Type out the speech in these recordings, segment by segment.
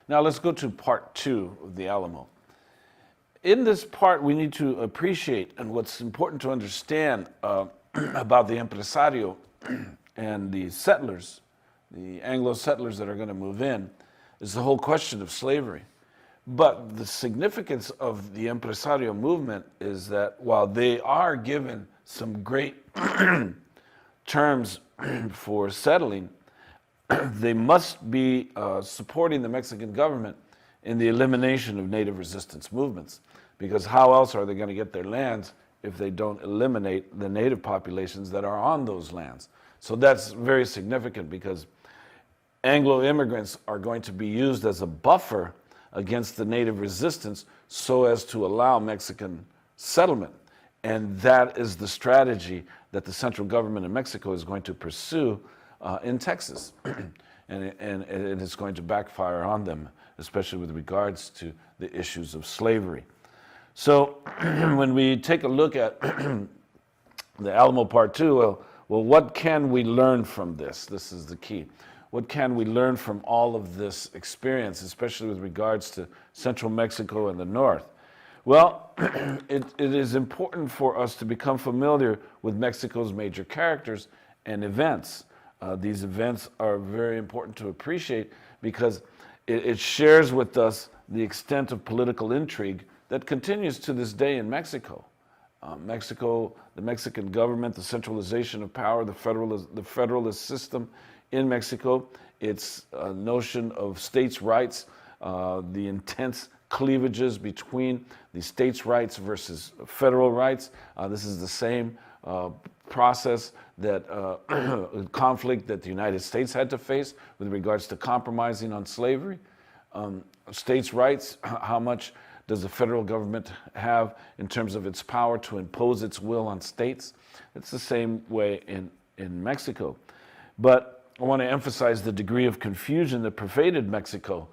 Now let's go to part two of the Alamo. In this part, we need to appreciate, and what's important to understand about the empresario and the settlers, the Anglo settlers that are going to move in, is the whole question of slavery. But the significance of the empresario movement is that while they are given some great terms for settling, they must be supporting the Mexican government in the elimination of native resistance movements. Because how else are they going to get their lands if they don't eliminate the native populations that are on those lands? So that's very significant because Anglo immigrants are going to be used as a buffer against the native resistance so as to allow Mexican settlement. And that is the strategy that the central government in Mexico is going to pursue in Texas. and it's going to backfire on them, especially with regards to the issues of slavery. So when we take a look at the Alamo Part 2, well, what can we learn from this? This is the key. What can we learn from all of this experience, especially with regards to central Mexico and the north? Well, it is important for us to become familiar with Mexico's major characters and events. These events are very important to appreciate because it shares with us the extent of political intrigue that continues to this day in Mexico. Mexico, the Mexican government, the centralization of power, the federalist system in Mexico, its notion of states' rights, the intense cleavages between the states' rights versus federal rights. This is the same process that conflict that the United States had to face with regards to compromising on slavery. States' rights, how much does the federal government have in terms of its power to impose its will on states? It's the same way in Mexico. But I want to emphasize the degree of confusion that pervaded Mexico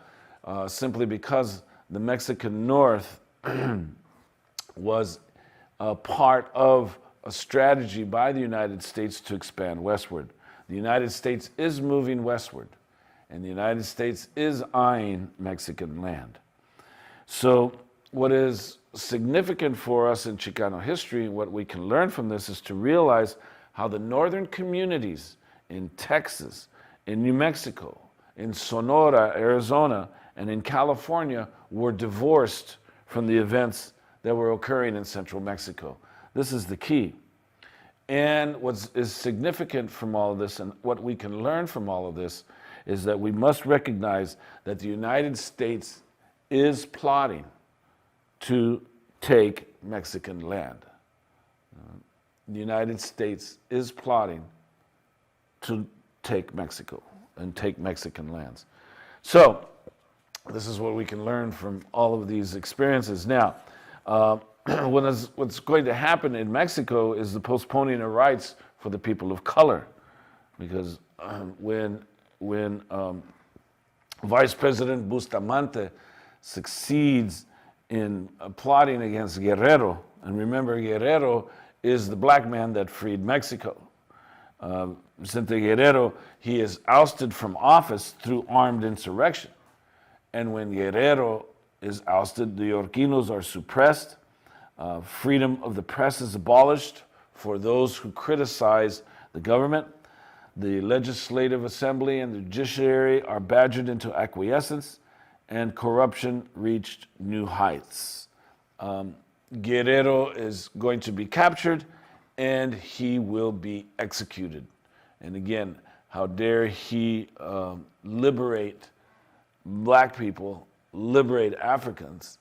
simply because the Mexican North was a part of a strategy by the United States to expand westward. The United States is moving westward, and the United States is eyeing Mexican land. So what is significant for us in Chicano history, what we can learn from this is to realize how the northern communities in Texas, in New Mexico, in Sonora, Arizona, and in California were divorced from the events that were occurring in central Mexico. This is the key. And what is significant from all of this and what we can learn from all of this is that we must recognize that the United States is plotting to take Mexican land. The United States is plotting to take Mexico and take Mexican lands. So this is what we can learn from all of these experiences. Now, what's going to happen in Mexico is the postponing of rights for the people of color, because when Vice President Bustamante succeeds in plotting against Guerrero, and remember Guerrero is the black man that freed Mexico. Vicente Guerrero, he is ousted from office through armed insurrection. And when Guerrero is ousted, the Yorquinos are suppressed. Freedom of the press is abolished for those who criticize the government. The Legislative Assembly and the judiciary are badgered into acquiescence, and corruption reached new heights. Guerrero is going to be captured, and he will be executed. And again, how dare he liberate black people, liberate Africans,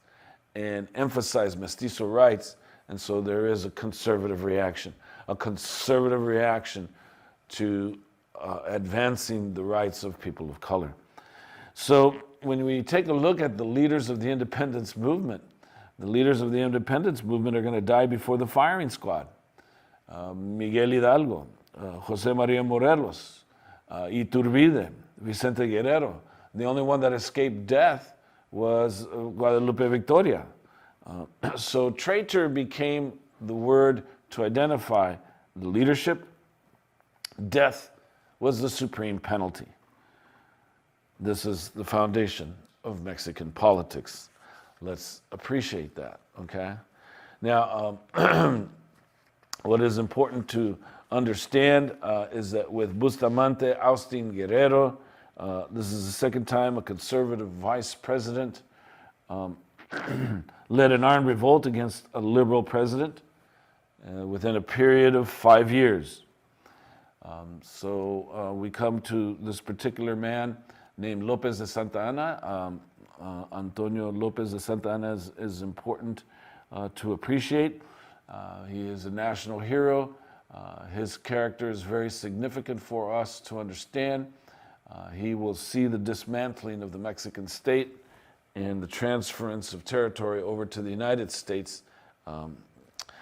and emphasize mestizo rights. And so there is a conservative reaction to advancing the rights of people of color. So when we take a look at the leaders of the independence movement, the leaders of the independence movement are going to die before the firing squad. Miguel Hidalgo, Jose Maria Morelos, Iturbide, Vicente Guerrero. The only one that escaped death was Guadalupe Victoria. So traitor became the word to identify the leadership. Death was the supreme penalty. This is the foundation of Mexican politics. Let's appreciate that, okay? Now, what is important to understand is that with Bustamante ousting Guerrero, this is the second time a conservative vice president led an armed revolt against a liberal president within a period of 5 years. So we come to this particular man named Lopez de Santa Anna. Antonio Lopez de Santa Anna is important to appreciate. He is a national hero. His character is very significant for us to understand. He will see the dismantling of the Mexican state and the transference of territory over to the United States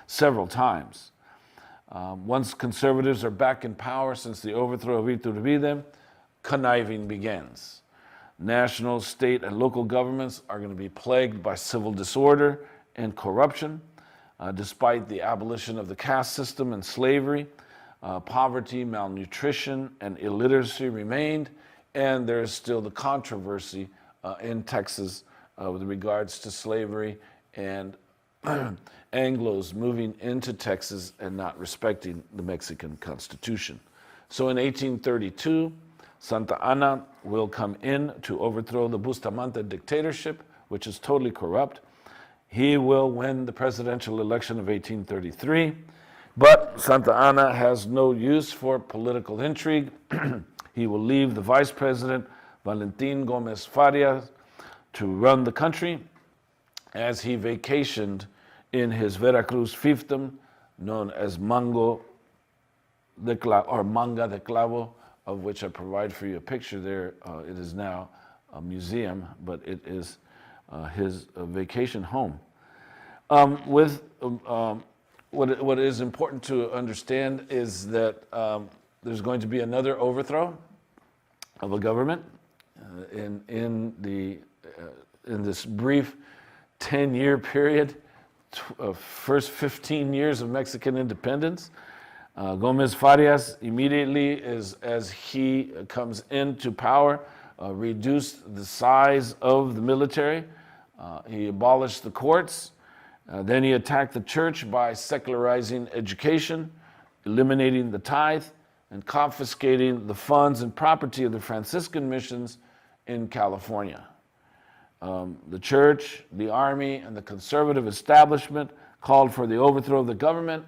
several times. Once conservatives are back in power since the overthrow of Iturbide, conniving begins. National, state, and local governments are going to be plagued by civil disorder and corruption. Despite the abolition of the caste system and slavery, poverty, malnutrition, and illiteracy remained, and there is still the controversy in Texas with regards to slavery and Anglos moving into Texas and not respecting the Mexican Constitution. So in 1832, Santa Anna will come in to overthrow the Bustamante dictatorship, which is totally corrupt. He will win the presidential election of 1833, but Santa Anna has no use for political intrigue. He will leave the vice president, Valentin Gomez Farias, to run the country as he vacationed in his Veracruz fiefdom, known as Manga de Clavo, of which I provide for you a picture there. It is now a museum, but it is his vacation home. What is important to understand is that there's going to be another overthrow of a government in this brief 10-year period, first 15 years of Mexican independence. Gomez Farias immediately, as he comes into power, reduced the size of the military. He abolished the courts. Then he attacked the church by secularizing education, eliminating the tithe, and confiscating the funds and property of the Franciscan missions in California. The church, the army, and the conservative establishment called for the overthrow of the government,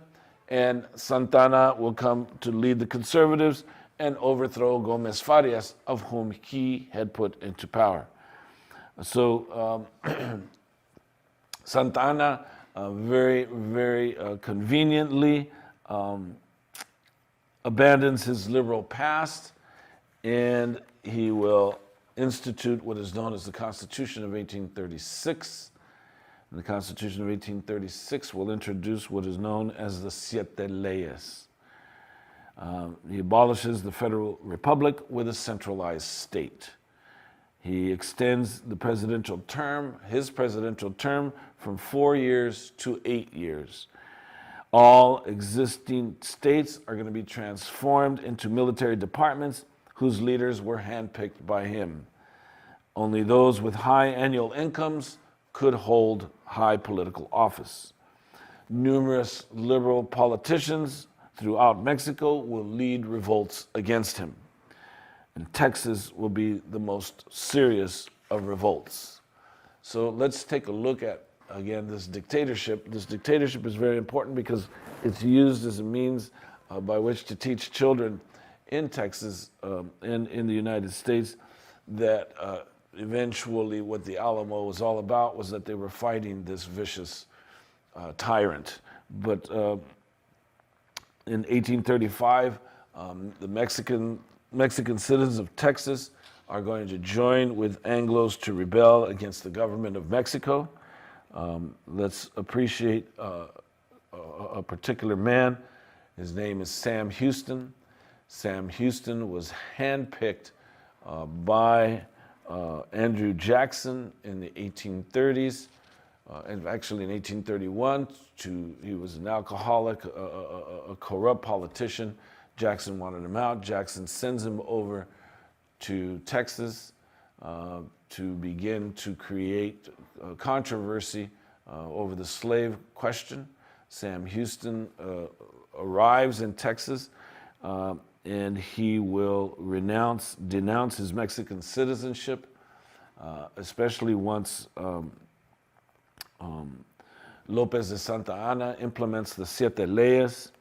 and Santa Anna will come to lead the conservatives and overthrow Gomez Farias, of whom he had put into power. So Santa Anna very, very conveniently abandons his liberal past, and he will institute what is known as the Constitution of 1836. And the Constitution of 1836 will introduce what is known as the Siete Leyes. He abolishes the federal republic with a centralized state. He extends the presidential term, his presidential term, from 4 years to 8 years. All existing states are going to be transformed into military departments whose leaders were handpicked by him. Only those with high annual incomes could hold high political office. Numerous liberal politicians throughout Mexico will lead revolts against him. And Texas will be the most serious of revolts. So let's take a look at, again, this dictatorship. This dictatorship is very important because it's used as a means by which to teach children in Texas and in the United States that eventually what the Alamo was all about was that they were fighting this vicious tyrant. But in 1835, the Mexican citizens of Texas are going to join with Anglos to rebel against the government of Mexico. Let's appreciate a particular man. His name is Sam Houston. Sam Houston was handpicked by Andrew Jackson in the 1830s, and actually in 1831, he was an alcoholic, a corrupt politician. Jackson wanted him out. Jackson sends him over to Texas. to begin to create controversy over the slave question. Sam Houston arrives in Texas, and he will denounce his Mexican citizenship, especially once Lopez de Santa Anna implements the Siete Leyes.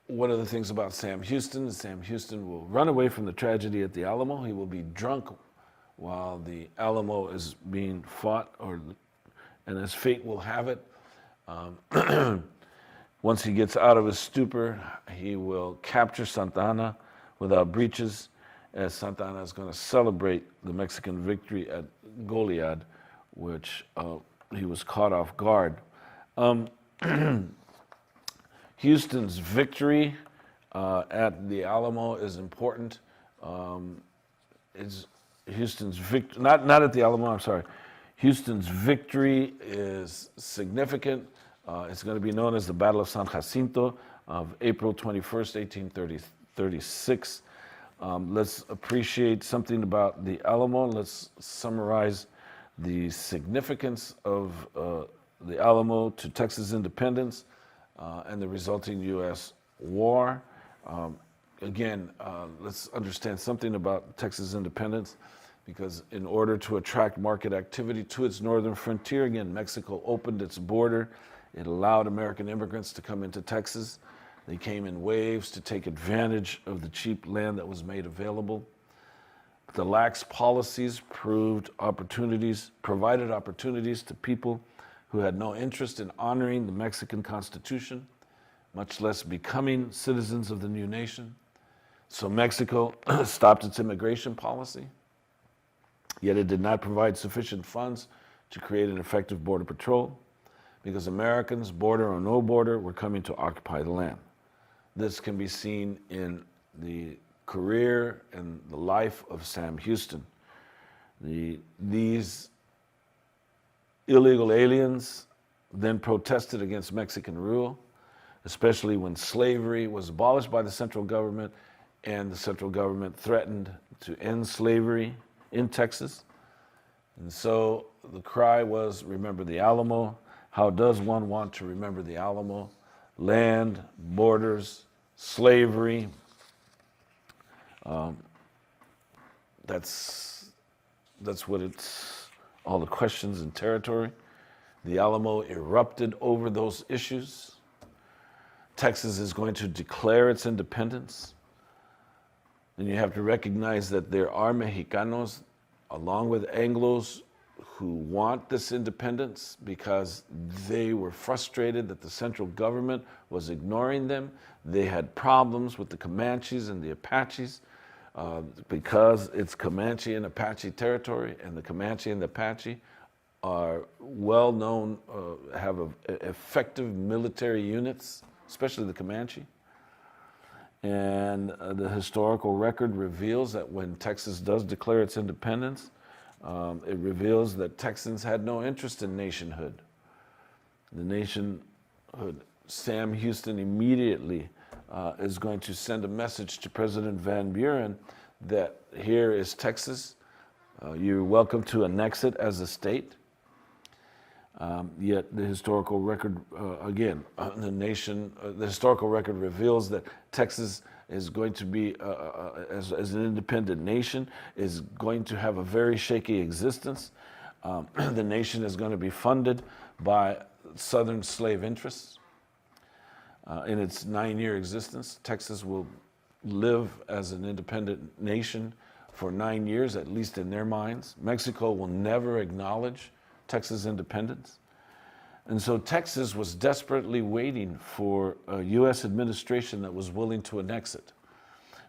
One of the things about Sam Houston is Sam Houston will run away from the tragedy at the Alamo. He will be drunk while the Alamo is being fought, and as fate will have it, once he gets out of his stupor, he will capture Santa Anna without breaches, as Santa Anna is going to celebrate the Mexican victory at Goliad, which he was caught off guard. Houston's victory at the Alamo is important. Not at the Alamo, I'm sorry. Houston's victory is significant. It's going to be known as the Battle of San Jacinto of April 21st, 1836. Let's appreciate something about the Alamo. Let's summarize the significance of the Alamo to Texas independence and the resulting U.S. war. Again, let's understand something about Texas independence, because in order to attract market activity to its northern frontier, again, Mexico opened its border. It allowed American immigrants to come into Texas. They came in waves to take advantage of the cheap land that was made available. The lax policies provided opportunities to people who had no interest in honoring the Mexican Constitution, much less becoming citizens of the new nation. So Mexico stopped its immigration policy, yet it did not provide sufficient funds to create an effective border patrol, because Americans, border or no border, were coming to occupy the land. This can be seen in the career and the life of Sam Houston. These illegal aliens then protested against Mexican rule, especially when slavery was abolished by the central government and the central government threatened to end slavery in Texas. And so the cry was, remember the Alamo. How does one want to remember the Alamo? Land, borders, slavery. That's what it's, all the questions and territory. The Alamo erupted over those issues. Texas is going to declare its independence. And you have to recognize that there are Mexicanos, along with Anglos, who want this independence because they were frustrated that the central government was ignoring them. They had problems with the Comanches and the Apaches because it's Comanche and Apache territory, and the Comanche and the Apache are well known, have effective military units, especially the Comanche. And the historical record reveals that when Texas does declare its independence, it reveals that Texans had no interest in nationhood. The nationhood, Sam Houston immediately is going to send a message to President Van Buren that here is Texas. You're welcome to annex it as a state. Yet the historical record, the historical record reveals that Texas is going to be, as an independent nation, is going to have a very shaky existence. The nation is going to be funded by Southern slave interests. In its 9-year existence, Texas will live as an independent nation for 9 years, at least in their minds. Mexico will never acknowledge Texas independence. And so Texas was desperately waiting for a U.S. administration that was willing to annex it.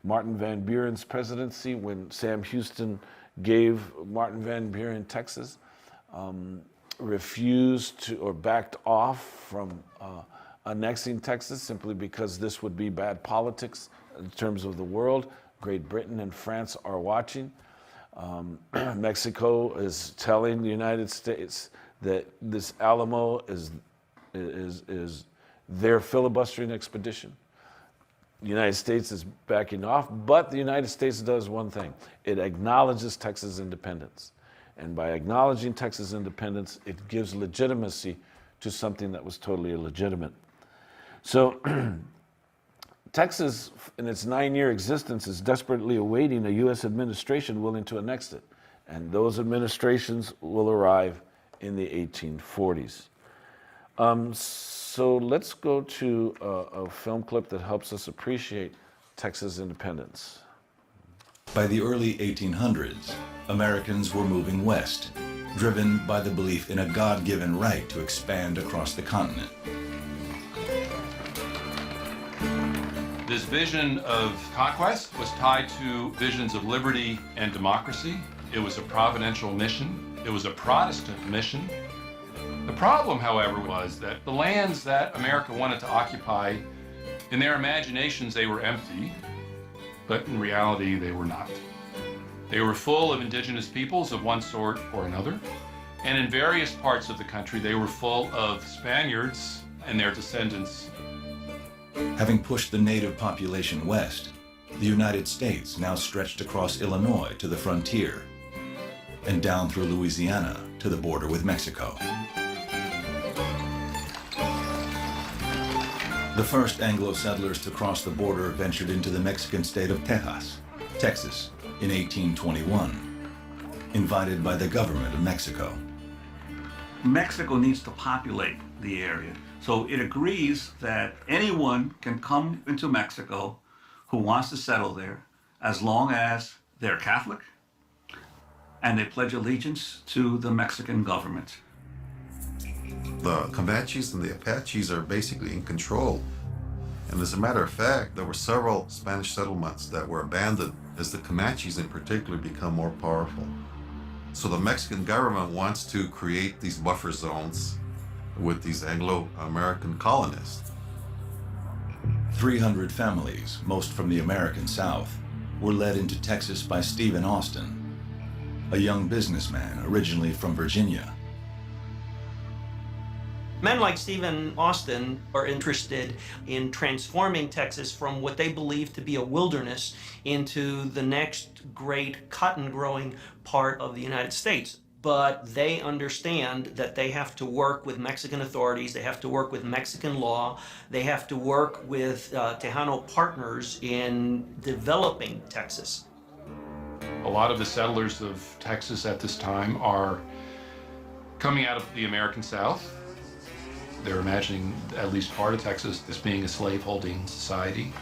Martin Van Buren's presidency, when Sam Houston gave Martin Van Buren Texas, refused to, or backed off from annexing Texas simply because this would be bad politics in terms of the world. Great Britain and France are watching. Mexico is telling the United States that this Alamo is their filibustering expedition. the United States is backing off, but the United States does one thing. It acknowledges Texas independence. And by acknowledging Texas independence, it gives legitimacy to something that was totally illegitimate. So Texas, in its 9-year existence, is desperately awaiting a U.S. administration willing to annex it. And those administrations will arrive in the 1840s. So let's go to a film clip that helps us appreciate Texas independence. By the early 1800s, Americans were moving west, driven by the belief in a God-given right to expand across the continent. This vision of conquest was tied to visions of liberty and democracy. It was a providential mission. It was a Protestant mission. The problem, however, was that the lands that America wanted to occupy, in their imaginations, they were empty, but in reality, they were not. They were full of indigenous peoples of one sort or another, and in various parts of the country, they were full of Spaniards and their descendants. Having pushed the native population west, the United States now stretched across Illinois to the frontier and down through Louisiana to the border with Mexico. The first Anglo settlers to cross the border ventured into the Mexican state of Texas, in 1821, invited by the government of Mexico. Mexico needs to populate the area. So it agrees that anyone can come into Mexico who wants to settle there as long as they're Catholic and they pledge allegiance to the Mexican government. The Comanches and the Apaches are basically in control. And as a matter of fact, there were several Spanish settlements that were abandoned as the Comanches in particular become more powerful. So the Mexican government wants to create these buffer zones with these Anglo-American colonists. 300 families, most from the American South, were led into Texas by Stephen Austin, a young businessman originally from Virginia. Men like Stephen Austin are interested in transforming Texas from what they believe to be a wilderness into the next great cotton-growing part of the United States. But they understand that they have to work with Mexican authorities, they have to work with Mexican law, they have to work with Tejano partners in developing Texas. A lot of the settlers of Texas at this time are coming out of the American South. They're imagining at least part of Texas as being a slaveholding society.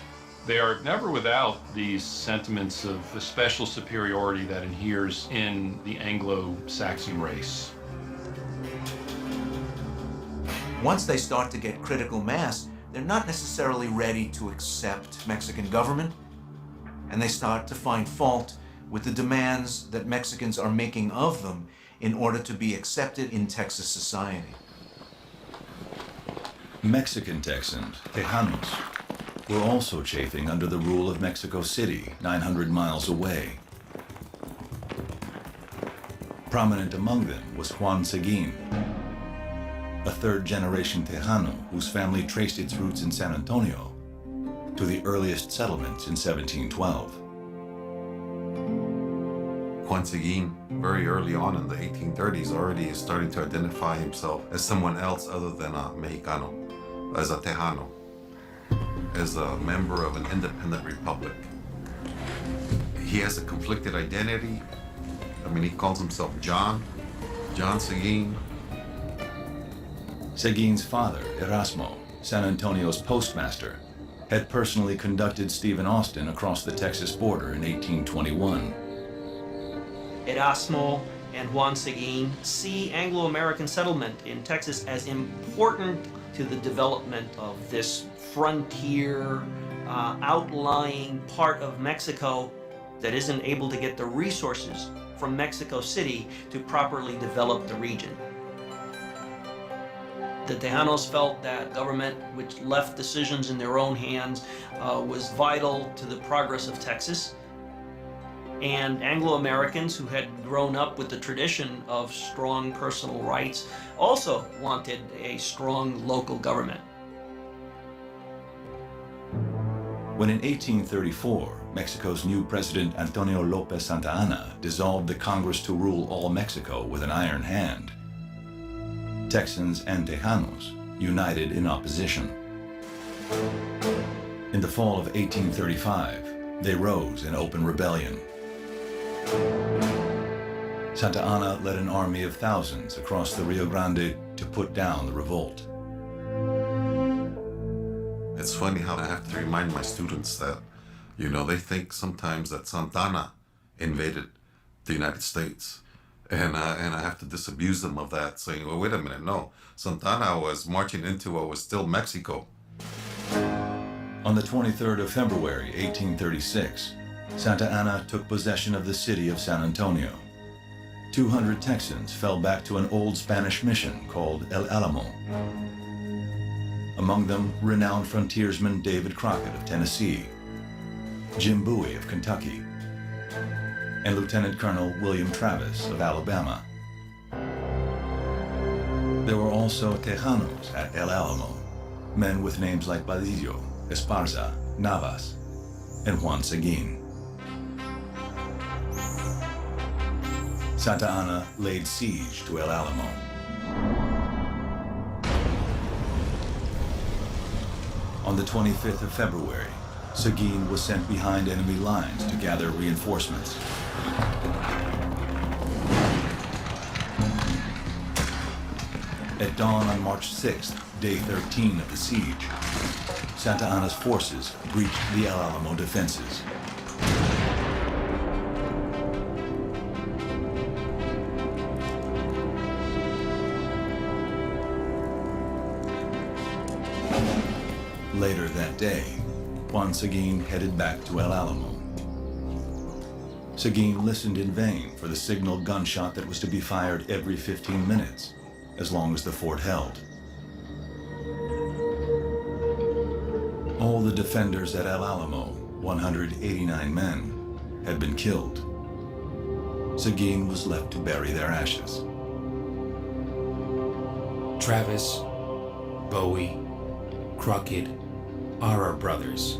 They are never without these sentiments of a special superiority that inheres in the Anglo-Saxon race. Once they start to get critical mass, they're not necessarily ready to accept Mexican government, and they start to find fault with the demands that Mexicans are making of them in order to be accepted in Texas society. Mexican Texans, Tejanos, were also chafing under the rule of Mexico City, 900 miles away. Prominent among them was Juan Seguin, a third-generation Tejano whose family traced its roots in San Antonio to the earliest settlements in 1712. Juan Seguin, very early on in the 1830s, already is starting to identify himself as someone else other than a Mexicano, as a Tejano, as a member of an independent republic. He has a conflicted identity. I mean, he calls himself John Seguin. Seguin's father, Erasmo, San Antonio's postmaster, had personally conducted Stephen Austin across the Texas border in 1821. Erasmo and Juan Seguin see Anglo-American settlement in Texas as important to the development of this frontier, outlying part of Mexico that isn't able to get the resources from Mexico City to properly develop the region. The Tejanos felt that government, which left decisions in their own hands, was vital to the progress of Texas. And Anglo-Americans who had grown up with the tradition of strong personal rights also wanted a strong local government. When in 1834, Mexico's new president Antonio López Santa Anna dissolved the Congress to rule all Mexico with an iron hand, Texans and Tejanos united in opposition. In the fall of 1835, they rose in open rebellion. Santa Anna led an army of thousands across the Rio Grande to put down the revolt. It's funny how I have to remind my students that, they think sometimes that Santa Anna invaded the United States. And I have to disabuse them of that, saying, well, wait a minute, no. Santa Anna was marching into what was still Mexico. On the 23rd of February, 1836, Santa Anna took possession of the city of San Antonio. 200 Texans fell back to an old Spanish mission called El Alamo. Among them, renowned frontiersman David Crockett of Tennessee, Jim Bowie of Kentucky, and Lieutenant Colonel William Travis of Alabama. There were also Tejanos at El Alamo, men with names like Badillo, Esparza, Navas, and Juan Seguin. Santa Anna laid siege to El Alamo. On the 25th of February, Seguin was sent behind enemy lines to gather reinforcements. At dawn on March 6th, day 13 of the siege, Santa Anna's forces breached the El Alamo defenses. Later that day, Juan Seguin headed back to El Alamo. Seguin listened in vain for the signal gunshot that was to be fired every 15 minutes, as long as the fort held. All the defenders at El Alamo, 189 men, had been killed. Seguin was left to bury their ashes. Travis, Bowie, Crockett are our brothers,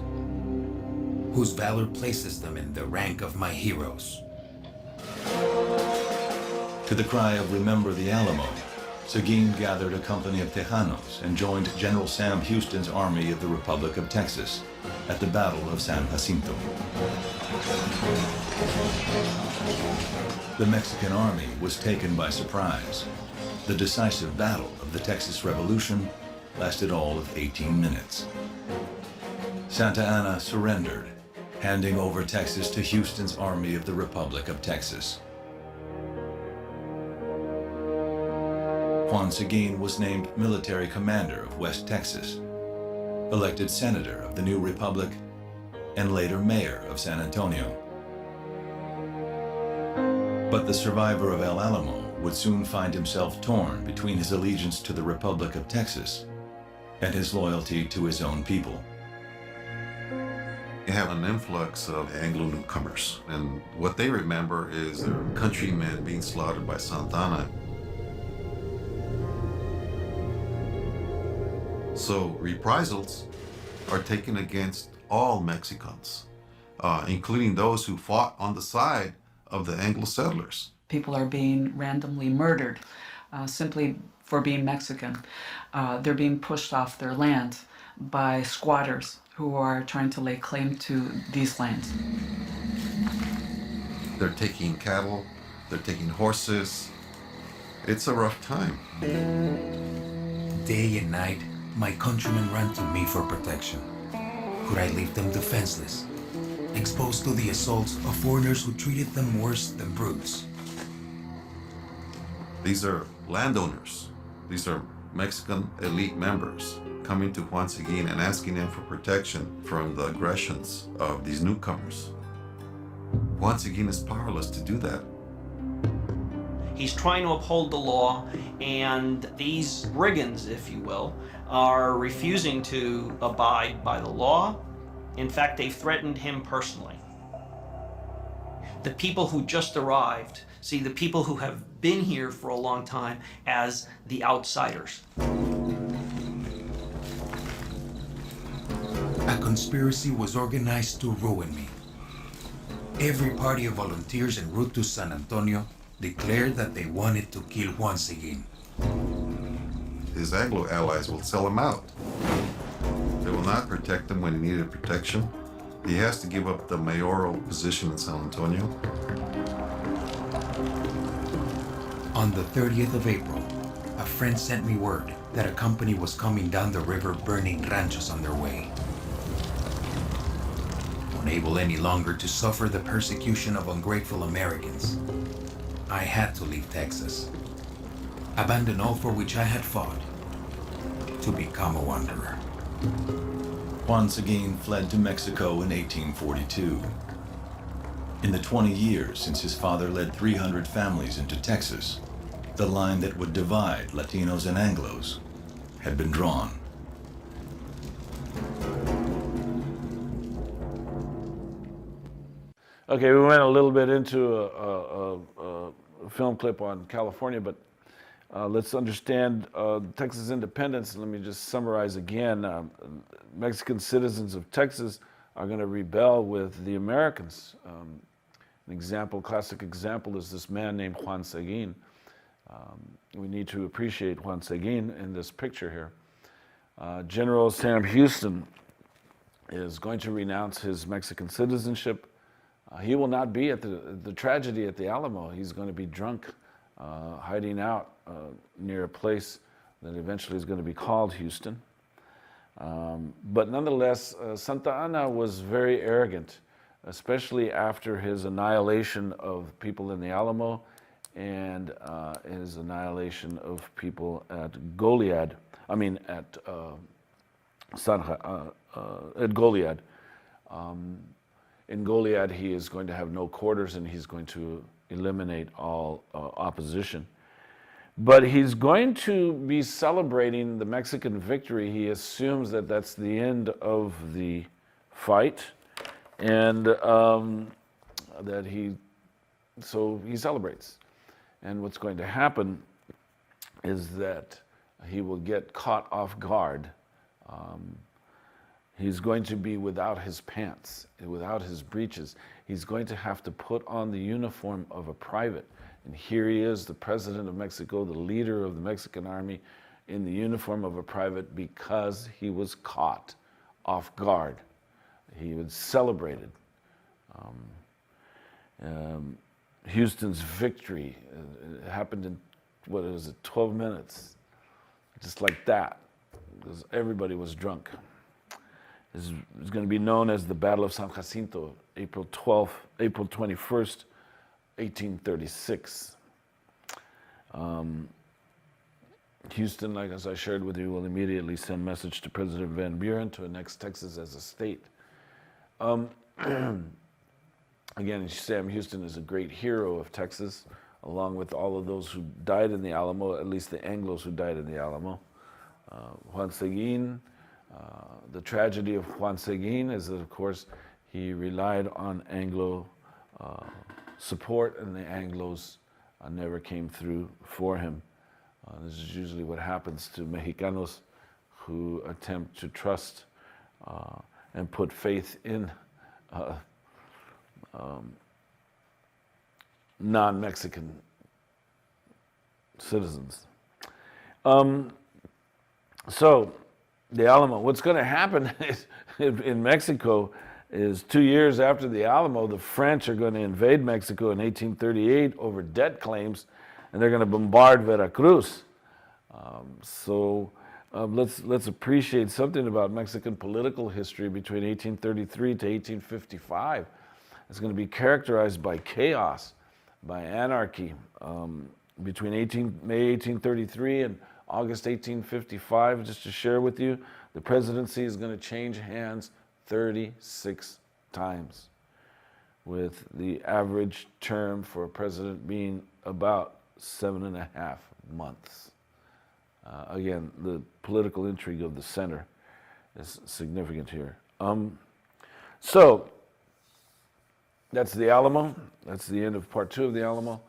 whose valor places them in the rank of my heroes. To the cry of "Remember the Alamo," Seguin gathered a company of Tejanos and joined General Sam Houston's Army of the Republic of Texas at the Battle of San Jacinto. The Mexican army was taken by surprise. The decisive battle of the Texas Revolution lasted all of 18 minutes. Santa Anna surrendered, handing over Texas to Houston's Army of the Republic of Texas. Juan Seguin was named military commander of West Texas, elected senator of the new republic, and later mayor of San Antonio. But the survivor of El Alamo would soon find himself torn between his allegiance to the Republic of Texas and his loyalty to his own people. You have an influx of Anglo newcomers, and what they remember is their countrymen being slaughtered by Santa Anna. So reprisals are taken against all Mexicans, including those who fought on the side of the Anglo settlers. People are being randomly murdered simply for being Mexican. They're being pushed off their land by squatters who are trying to lay claim to these lands. They're taking cattle, they're taking horses. It's a rough time. Day and night, my countrymen ran to me for protection. Could I leave them defenseless, exposed to the assaults of foreigners who treated them worse than brutes? These are landowners. These are Mexican elite members coming to Juan Seguin and asking him for protection from the aggressions of these newcomers. Juan Seguin is powerless to do that. He's trying to uphold the law, and these brigands, if you will, are refusing to abide by the law. In fact, they threatened him personally. The people who just arrived see the people who have been here for a long time as the outsiders. A conspiracy was organized to ruin me. Every party of volunteers en route to San Antonio declared that they wanted to kill Juan Seguin. His Anglo allies will sell him out. They will not protect him when he needed protection. He has to give up the mayoral position in San Antonio. On the 30th of April, a friend sent me word that a company was coming down the river burning ranchos on their way. Unable any longer to suffer the persecution of ungrateful Americans, I had to leave Texas, abandon all for which I had fought, to become a wanderer. Juan Seguin fled to Mexico in 1842. In the 20 years since his father led 300 families into Texas, the line that would divide Latinos and Anglos had been drawn. Okay, we went a little bit into a film clip on California, but let's understand Texas independence. Let me just summarize again. Mexican citizens of Texas are going to rebel with the Americans. An example, classic example, is this man named Juan Seguin. We need to appreciate Juan Seguin in this picture here. General Sam Houston is going to renounce his Mexican citizenship. He will not be at the tragedy at the Alamo. He's going to be drunk, hiding out near a place that eventually is going to be called Houston. But nonetheless, Santa Anna was very arrogant, especially after his annihilation of people in the Alamo and his annihilation of people at Goliad. I mean, at Goliad. In Goliad, he is going to have no quarters and he's going to eliminate all opposition. But he's going to be celebrating the Mexican victory. He assumes that that's the end of the fight, and that he celebrates. And what's going to happen is that he will get caught off guard. He's going to be without his pants, without his breeches. He's going to have to put on the uniform of a private. And here he is, the president of Mexico, the leader of the Mexican army, in the uniform of a private because he was caught off guard. He was celebrated. Houston's victory happened in, 12 minutes? Just like that, because everybody was drunk. This is going to be known as the Battle of San Jacinto, April 21st, 1836. Houston, like as I shared with you, will immediately send message to President Van Buren to annex Texas as a state. Again, Sam Houston is a great hero of Texas, along with all of those who died in the Alamo, at least the Anglos who died in the Alamo. Juan Seguin, the tragedy of Juan Seguin is that, of course, he relied on Anglo support, and the Anglos never came through for him. This is usually what happens to Mexicanos who attempt to trust and put faith in non-Mexican citizens. So, the Alamo, what's going to happen is, in Mexico is 2 years after the Alamo, the French are going to invade Mexico in 1838 over debt claims, and they're going to bombard Veracruz. Let's appreciate something about Mexican political history between 1833 to 1855. It's going to be characterized by chaos, by anarchy. Between May 1833 and August 1855, just to share with you, the presidency is going to change hands 36 times, with the average term for a president being about 7.5 months. Again, the political intrigue of the center is significant here. So, that's the Alamo. That's the end of part 2 of the Alamo.